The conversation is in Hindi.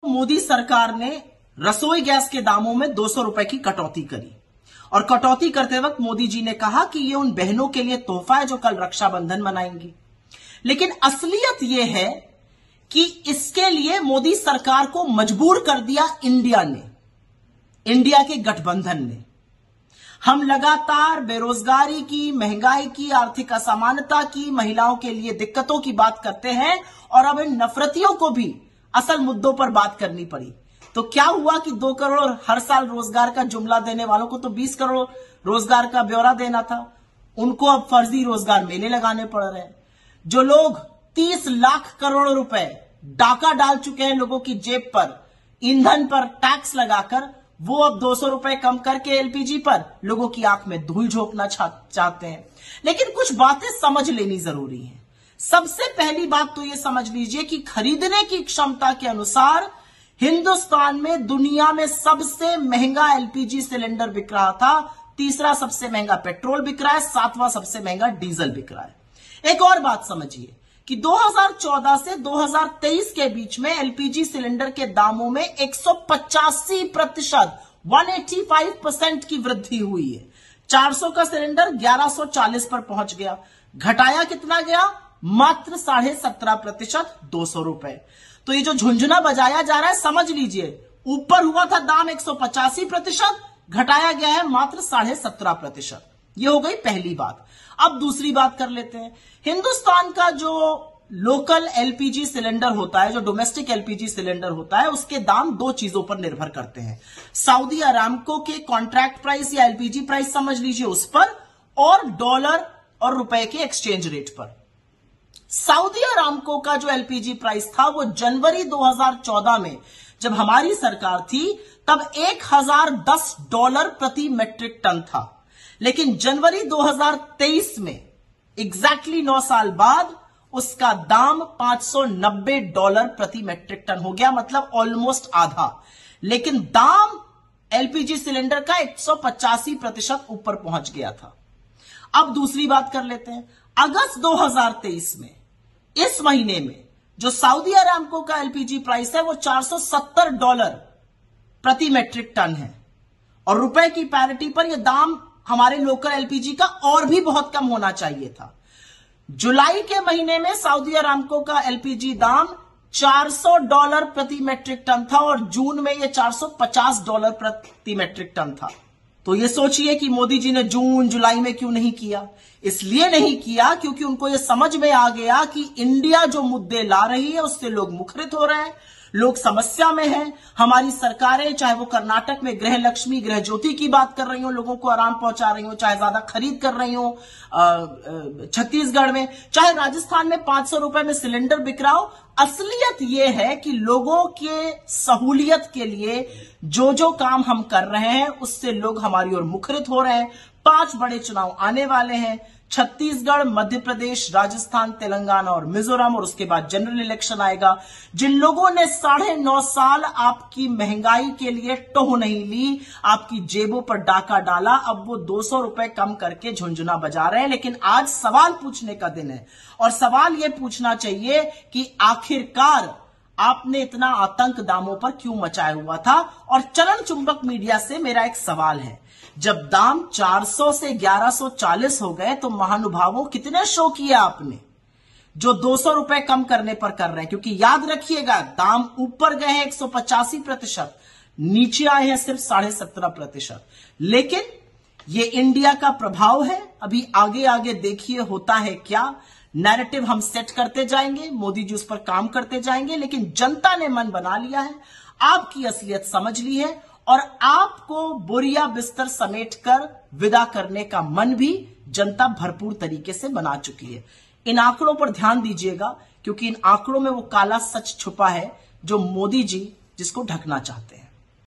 मोदी सरकार ने रसोई गैस के दामों में 200 रुपए की कटौती करी और कटौती करते वक्त मोदी जी ने कहा कि ये उन बहनों के लिए तोहफा है जो कल रक्षाबंधन मनाएंगी। लेकिन असलियत यह है कि इसके लिए मोदी सरकार को मजबूर कर दिया इंडिया ने, इंडिया के गठबंधन ने। हम लगातार बेरोजगारी की, महंगाई की, आर्थिक असमानता की, महिलाओं के लिए दिक्कतों की बात करते हैं और अब इन नफरतियों को भी असल मुद्दों पर बात करनी पड़ी। तो क्या हुआ कि 2 करोड़ हर साल रोजगार का जुमला देने वालों को तो 20 करोड़ रोजगार का ब्यौरा देना था, उनको अब फर्जी रोजगार मेले लगाने पड़ रहे हैं। जो लोग 30 लाख करोड़ रुपए डाका डाल चुके हैं लोगों की जेब पर, ईंधन पर टैक्स लगाकर, वो अब 200 रुपए कम करके एलपीजी पर लोगों की आंख में धूल झोंकना चाहते हैं। लेकिन कुछ बातें समझ लेनी जरूरी है। सबसे पहली बात तो यह समझ लीजिए कि खरीदने की क्षमता के अनुसार हिंदुस्तान में दुनिया में सबसे महंगा एलपीजी सिलेंडर बिक रहा था, तीसरा सबसे महंगा पेट्रोल बिक रहा है, 7वां सबसे महंगा डीजल बिक रहा है। एक और बात समझिए कि 2014 से 2023 के बीच में एलपीजी सिलेंडर के दामों में 185%, 185% की वृद्धि हुई है। 400 का सिलेंडर 1140 पर पहुंच गया। घटाया कितना गया? मात्र 17.5%, 200 रुपए। तो ये जो झुंझुना बजाया जा रहा है, समझ लीजिए, ऊपर हुआ था दाम 185%, घटाया गया है मात्र 17.5%। ये हो गई पहली बात। अब दूसरी बात कर लेते हैं। हिंदुस्तान का जो लोकल एलपीजी सिलेंडर होता है, जो डोमेस्टिक एलपीजी सिलेंडर होता है, उसके दाम 2 चीजों पर निर्भर करते हैं। सऊदी अरामको के कॉन्ट्रैक्ट प्राइस या एलपीजी प्राइस समझ लीजिए उस पर, और डॉलर और रुपए के एक्सचेंज रेट पर। सऊदी अरामको का जो एलपीजी प्राइस था वो जनवरी 2014 में जब हमारी सरकार थी तब $1010 प्रति मेट्रिक टन था। लेकिन जनवरी 2023 में एग्जैक्टली 9 साल बाद उसका दाम $590 प्रति मेट्रिक टन हो गया, मतलब ऑलमोस्ट आधा। लेकिन दाम एलपीजी सिलेंडर का 185% ऊपर पहुंच गया था। अब दूसरी बात कर लेते हैं। अगस्त 2023 में, इस महीने में, जो सऊदी अरामको का एलपीजी प्राइस है वो $470 प्रति मेट्रिक टन है, और रुपए की पैरिटी पर यह दाम हमारे लोकल एलपीजी का और भी बहुत कम होना चाहिए था। जुलाई के महीने में सऊदी अरामको का एलपीजी दाम $400 प्रति मेट्रिक टन था और जून में यह $450 प्रति मेट्रिक टन था। तो ये सोचिए कि मोदी जी ने जून जुलाई में क्यों नहीं किया? इसलिए नहीं किया क्योंकि उनको यह समझ में आ गया कि इंडिया जो मुद्दे ला रही है उससे लोग मुखरित हो रहे हैं, लोग समस्या में हैं। हमारी सरकारें, चाहे वो कर्नाटक में गृह लक्ष्मी, गृह ज्योति की बात कर रही हो, लोगों को आराम पहुंचा रही हो, चाहे ज्यादा खरीद कर रही हो छत्तीसगढ़ में, चाहे राजस्थान में 500 रुपए में सिलेंडर बिक रहा हो, असलियत यह है कि लोगों के सहूलियत के लिए जो जो काम हम कर रहे हैं उससे लोग हमारी ओर मुखरित हो रहे हैं। 5 बड़े चुनाव आने वाले हैं, छत्तीसगढ़, मध्य प्रदेश, राजस्थान, तेलंगाना और मिजोरम, और उसके बाद जनरल इलेक्शन आएगा। जिन लोगों ने 9.5 साल आपकी महंगाई के लिए टोह नहीं ली, आपकी जेबों पर डाका डाला, अब वो 200 रुपए कम करके झुंझुना बजा रहे हैं। लेकिन आज सवाल पूछने का दिन है, और सवाल ये पूछना चाहिए कि आखिरकार आपने इतना आतंक दामों पर क्यों मचाया हुआ था। और चलन चुंबक मीडिया से मेरा एक सवाल है, जब दाम 400 से 1140 हो गए तो महानुभावों कितने शो किए आपने, जो 200 रुपए कम करने पर कर रहे हैं? क्योंकि याद रखिएगा, दाम ऊपर गए हैं 185%, नीचे आए हैं सिर्फ 17.5%। लेकिन ये इंडिया का प्रभाव है। अभी आगे आगे देखिए होता है क्या। नैरेटिव हम सेट करते जाएंगे, मोदी जी उस पर काम करते जाएंगे, लेकिन जनता ने मन बना लिया है, आपकी असलियत समझ ली है, और आपको बोरिया बिस्तर समेटकर विदा करने का मन भी जनता भरपूर तरीके से बना चुकी है। इन आंकड़ों पर ध्यान दीजिएगा, क्योंकि इन आंकड़ों में वो काला सच छुपा है जो मोदी जी जिसको ढकना चाहते हैं।